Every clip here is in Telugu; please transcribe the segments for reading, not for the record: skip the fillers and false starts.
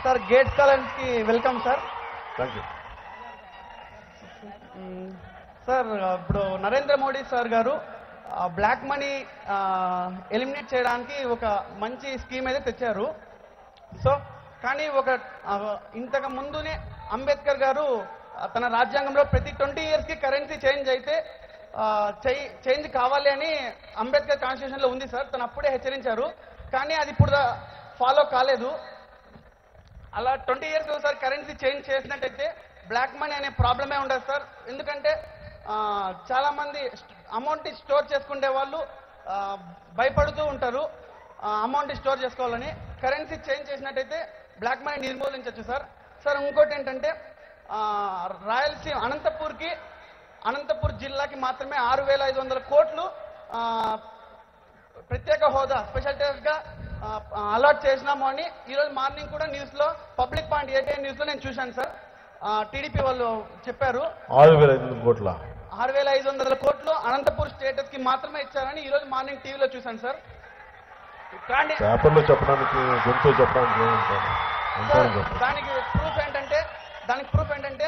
సార్ గేట్స్ కాలేజ్కి welcome sir. Thank you sir. ఇప్పుడు నరేంద్ర మోడీ సార్ గారు బ్లాక్ మనీ ఎలిమినేట్ చేయడానికి ఒక మంచి స్కీమ్ అయితే తెచ్చారు. సో కానీ ఇంతకు ముందునే అంబేద్కర్ గారు తన రాజ్యాంగంలో ప్రతి 20 yearsకి కరెన్సీ చేంజ్ అయితే చేంజ్ కావాలి అని అంబేద్కర్ కాన్స్టిట్యూషన్లో ఉంది సార్. తను అప్పుడే హెచ్చరించారు, కానీ అది ఇప్పుడు ఫాలో కాలేదు. అలా 20 years ఒకసారి కరెన్సీ చేంజ్ చేసినట్టయితే బ్లాక్ మనీ అనే ప్రాబ్లమే ఉండదు సార్. ఎందుకంటే చాలా మంది అమౌంట్ స్టోర్ చేసుకునే వాళ్ళు భయపడుతూ ఉంటారు అమౌంట్ స్టోర్ చేసుకోవాలని. కరెన్సీ చేంజ్ చేసినట్టయితే బ్లాక్ మనీ నిర్మూలించవచ్చు సార్. సార్ ఇంకోటి ఏంటంటే రాయలసీమ అనంతపూర్ జిల్లాకి మాత్రమే 6,500 కోట్లు ప్రత్యేక హోదా స్పెషల్ గా అలాట్ చేసినాము అని ఈరోజు మార్నింగ్ కూడా న్యూస్లో పబ్లిక్ పాయింట్ ATN న్యూస్లో నేను చూశాను సార్. టీడీపీ వాళ్ళు చెప్పారు 6,500 కోట్లు అనంతపూర్ స్టేటస్ కి మాత్రమే ఇచ్చారని ఈరోజు మార్నింగ్ టీవీలో చూశాను సార్. పేపర్లో చెప్పడానికి దానికి ప్రూఫ్ ఏంటంటే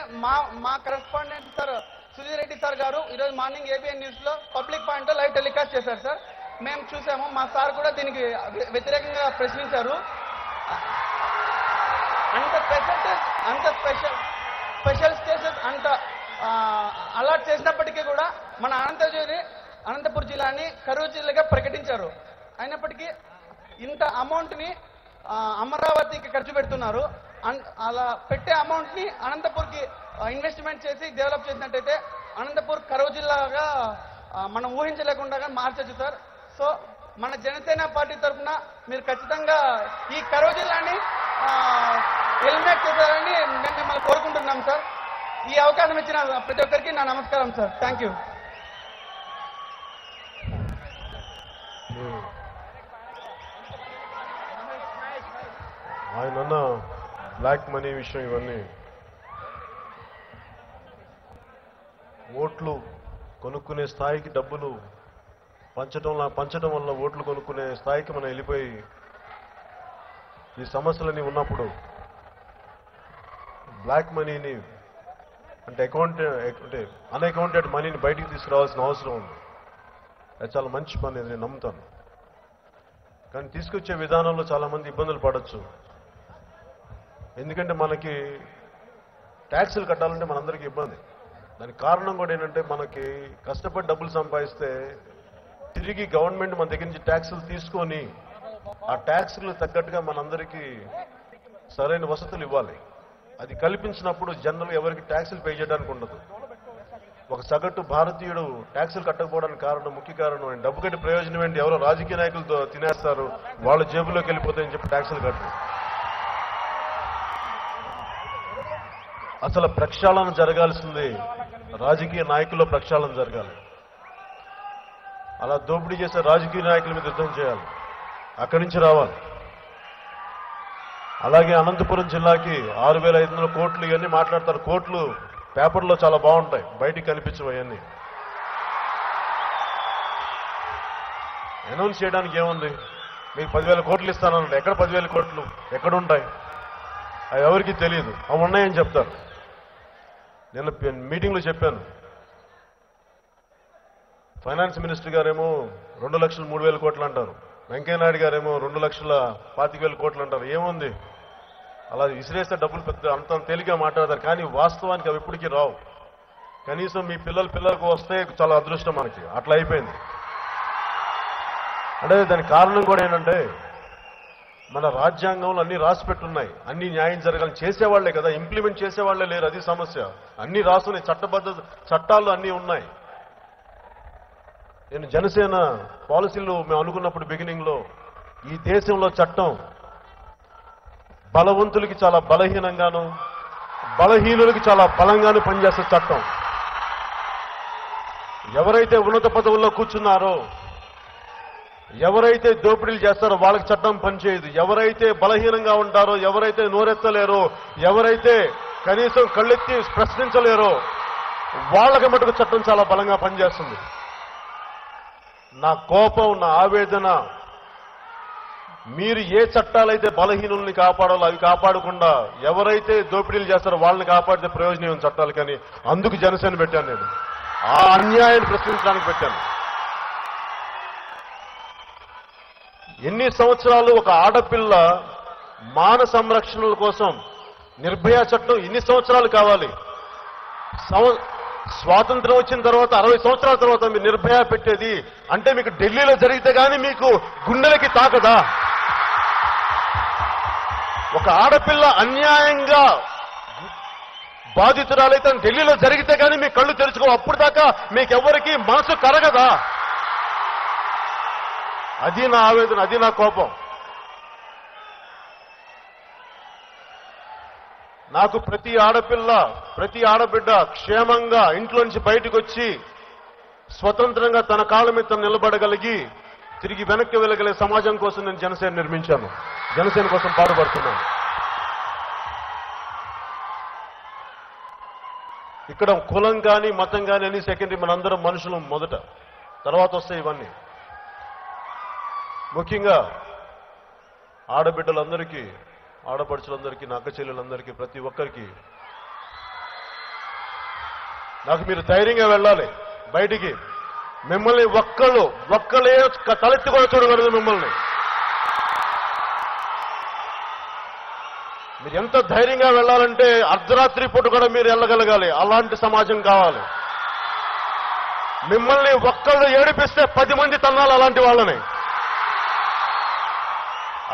మా correspondent sir Sudheer Reddy sir గారు ఈరోజు మార్నింగ్ ABN న్యూస్ లో పబ్లిక్ పాయింట్ లో లైవ్ టెలికాస్ట్ చేశారు సార్. మేము చూసాము, మా సార్ కూడా దీనికి వ్యతిరేకంగా ప్రశ్నించారు. అంత స్పెషల్ స్టేటస్ అంత అలాట్ చేసినప్పటికీ కూడా మన అనంతపూర్ జిల్లాని కరువు జిల్లాగా ప్రకటించారు. అయినప్పటికీ ఇంత అమౌంట్ని అమరావతికి ఖర్చు పెడుతున్నారు. అలా పెట్టే అమౌంట్ని అనంతపూర్కి ఇన్వెస్ట్మెంట్ చేసి డెవలప్ చేసినట్టయితే అనంతపూర్ కరువు జిల్లాగా మనం ఊహించలేకుండా మార్చచ్చు సార్. సో మన జనసేన పార్టీ తరఫున మీరు ఖచ్చితంగా ఈ కరువు జిల్లాని ఎలిమినేట్ చేశారని మేము మిమ్మల్ని కోరుకుంటున్నాం సార్. ఈ అవకాశం ఇచ్చిన ప్రతి ఒక్కరికి నా నమస్కారం సార్. Thank you. ఆయన బ్లాక్ మనీ విషయం ఇవన్నీ ఓట్లు కొనుక్కునే స్థాయికి డబ్బులు పంచడం వల్ల ఓట్లు కొనుక్కునే స్థాయికి మనం వెళ్ళిపోయి ఈ సమస్యలన్నీ ఉన్నప్పుడు బ్లాక్ మనీని అంటే అన్అకౌంటెడ్ మనీని బయటికి తీసుకురావాల్సిన అవసరం ఉంది. అది చాలా మంచి పని, నేను నమ్ముతాను. కానీ తీసుకొచ్చే విధానంలో చాలామంది ఇబ్బందులు పడవచ్చు. ఎందుకంటే మనకి ట్యాక్సులు కట్టాలంటే మనందరికీ ఇబ్బంది. దానికి కారణం కూడా ఏంటంటే మనకి కష్టపడి డబ్బులు సంపాదిస్తే తిరిగి గవర్నమెంట్ మన దగ్గర నుంచి ట్యాక్సులు తీసుకొని ఆ ట్యాక్సులు తగ్గట్టుగా మనందరికీ సరైన వసతులు ఇవ్వాలి. అది కల్పించినప్పుడు జనరల్ ఎవరికి ట్యాక్సులు పే చేయడానికి ఉండదు. ఒక సగటు భారతీయుడు ట్యాక్సులు కట్టకపోవడానికి ముఖ్య కారణం ఆయన డబ్బు కట్టి ప్రయోజనం ఏంటి, ఎవరో రాజకీయ నాయకులతో తినేస్తారు, వాళ్ళ జేబులోకి వెళ్ళిపోతాయని చెప్పి ట్యాక్సులు కట్టరు. అసలు ప్రక్షాళన జరగాల్సింది రాజకీయ నాయకుల్లో ప్రక్షాళన జరగాలి. అలా దోపిడీ చేసే రాజకీయ నాయకుల మీద యుద్ధం చేయాలి, అక్కడి నుంచి రావాలి. అలాగే అనంతపురం జిల్లాకి 6,500 కోట్లు ఇవన్నీ మాట్లాడతారు. కోట్లు పేపర్లో చాలా బాగుంటాయి, బయటికి కనిపించవు. అవన్నీ అనౌన్స్ చేయడానికి ఏముంది? మీకు 10,000 కోట్లు ఇస్తానంటే ఎక్కడ 10,000 కోట్లు ఎక్కడుంటాయి? అవి ఎవరికి తెలియదు. అవి ఉన్నాయని చెప్తారు. నేను మీటింగ్లో చెప్పాను, ఫైనాన్స్ మినిస్టర్ గారేమో 2,03,000 కోట్లు అంటారు, వెంకయ్యనాయుడు గారేమో 2,25,000 కోట్లు అంటారు. ఏముంది? అలా విసిరేస్తే డబ్బులు పెద్ద అంత తేలిగ్గా మాట్లాడతారు, కానీ వాస్తవానికి అవి ఎప్పటికీ రావు. కనీసం మీ పిల్లలకు వస్తే చాలా అదృష్టం మనకి. అట్లా అయిపోయింది. అంటే దానికి కారణం కూడా ఏంటంటే మన రాజ్యాంగంలో అన్ని రాసి పెట్టున్నాయి, అన్ని న్యాయం జరగాలని చేసేవాళ్లే కదా, ఇంప్లిమెంట్ చేసేవాళ్లే లేరు. అది సమస్య. అన్ని రాస్తున్నాయి, చట్టబద్ధ చట్టాలు అన్నీ ఉన్నాయి. నేను జనసేన పాలసీలు మేము అనుకున్నప్పుడు బిగినింగ్ లో ఈ దేశంలో చట్టం బలవంతులకి చాలా బలహీనంగాను, బలహీనులకి చాలా బలంగాను పనిచేసే చట్టం. ఎవరైతే ఉన్నత పదవుల్లో కూర్చున్నారో, ఎవరైతే దోపిడీలు చేస్తారో వాళ్ళకి చట్టం పనిచేయదు. ఎవరైతే బలహీనంగా ఉంటారో, ఎవరైతే నోరెత్తలేరో, ఎవరైతే కనీసం కళ్ళెత్తి ప్రశ్నించలేరో వాళ్ళకి మటుకు చట్టం చాలా బలంగా పనిచేస్తుంది. నా కోపం, నా ఆవేదన మీరు ఏ చట్టాలైతే బలహీనుల్ని కాపాడాలో అవి కాపాడకుండా ఎవరైతే దోపిడీలు చేస్తారో వాళ్ళని కాపాడితే ప్రయోజనం చట్టాలు. కానీ అందుకు జనసేన పెట్టాను నేను, ఆ అన్యాయాన్ని ప్రశ్నించడానికి పెట్టాను. ఎన్ని సంవత్సరాలు ఒక ఆడపిల్ల మాన సంరక్షణల కోసం నిర్భయ చట్టం ఎన్ని సంవత్సరాలు కావాలి? స్వాతంత్రం వచ్చిన తర్వాత 60 సంవత్సరాల తర్వాత మీరు నిర్భయ పెట్టేది అంటే మీకు ఢిల్లీలో జరిగితే కానీ మీకు గుండెలకి తాకదా? ఒక ఆడపిల్ల అన్యాయంగా బాధితురాలైతే ఢిల్లీలో జరిగితే కానీ మీ కళ్ళు తెరుచుకో. అప్పుడు దాకా మీకెవ్వరికి మనసు కరగదా? అది నా ఆవేదన, అది నా కోపం. నాకు ప్రతి ఆడపిల్ల, ప్రతి ఆడబిడ్డ క్షేమంగా ఇంట్లోంచి బయటకు వచ్చి స్వతంత్రంగా తన కాళ్ళ మీద తను నిలబడగలిగి తిరిగి వెనక్కి వెళ్ళగలిగే సమాజం కోసం నేను జనసేన నిర్మించాను, జనసేన కోసం పాటుపడుతున్నాను. ఇక్కడ కులం కానీ మతం కానీ అన్ని సెకండరీ, మనందరం మనుషులు మొదట, తర్వాత వస్తాయి ఇవన్నీ. ముఖ్యంగా ఆడబిడ్డలందరికీ, ఆడపడుచులందరికీ, నా అక్క చెల్లెలందరికీ, ప్రతి ఒక్కరికి నాకు మీరు ధైర్యంగా వెళ్ళాలి బయటికి. మిమ్మల్ని ఒక్కళ్ళే తలెత్తి కూడా చూడకూడదు. మిమ్మల్ని మీరు ఎంత ధైర్యంగా వెళ్ళాలంటే అర్ధరాత్రి పూట కూడా మీరు వెళ్ళగలగాలి. అలాంటి సమాజం కావాలి. మిమ్మల్ని ఒక్కళ్ళు ఏడిపిస్తే 10 మంది తన్నాలి అలాంటి వాళ్ళని.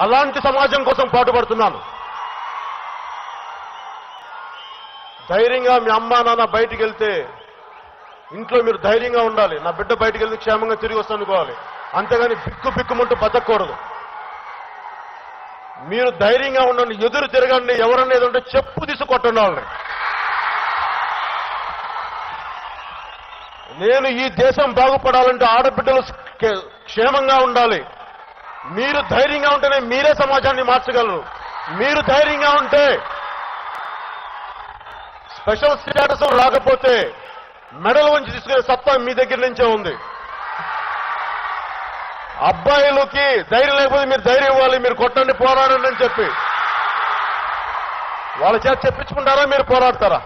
అలాంటి సమాజం కోసం పాటుపడుతున్నాను. ధైర్యంగా మీ అమ్మా నాన్న బయటికి వెళ్తే ఇంట్లో మీరు ధైర్యంగా ఉండాలి. నా బిడ్డ బయటికి వెళ్తే క్షేమంగా తిరిగి వస్తాను అనుకోవాలి. అంతేగాని బిక్కుమంటూ బతకూడదు. మీరు ధైర్యంగా ఉండండి, ఎదురు తిరగండి. ఎవరన్నా ఏదంటే చెప్పు తీసుకొట్టండి వాళ్ళని. నేను ఈ దేశం బాగుపడాలంటే ఆడబిడ్డలు క్షేమంగా ఉండాలి. మీరు ధైర్యంగా ఉంటేనే మీరే సమాజాన్ని మార్చగలరు. మీరు ధైర్యంగా ఉంటే స్పెషల్ స్టేటస్ రాకపోతే మెడల్ వంచి తీసుకునే సత్తా మీ దగ్గర నుంచే ఉంది. అబ్బాయిలకి ధైర్యం లేకపోతే మీరు ధైర్యం ఇవ్వాలి. మీరు కొట్టండి, పోరాడండి అని చెప్పి వాళ్ళ చేత చెప్పించుకుంటారా? మీరు పోరాడతారా?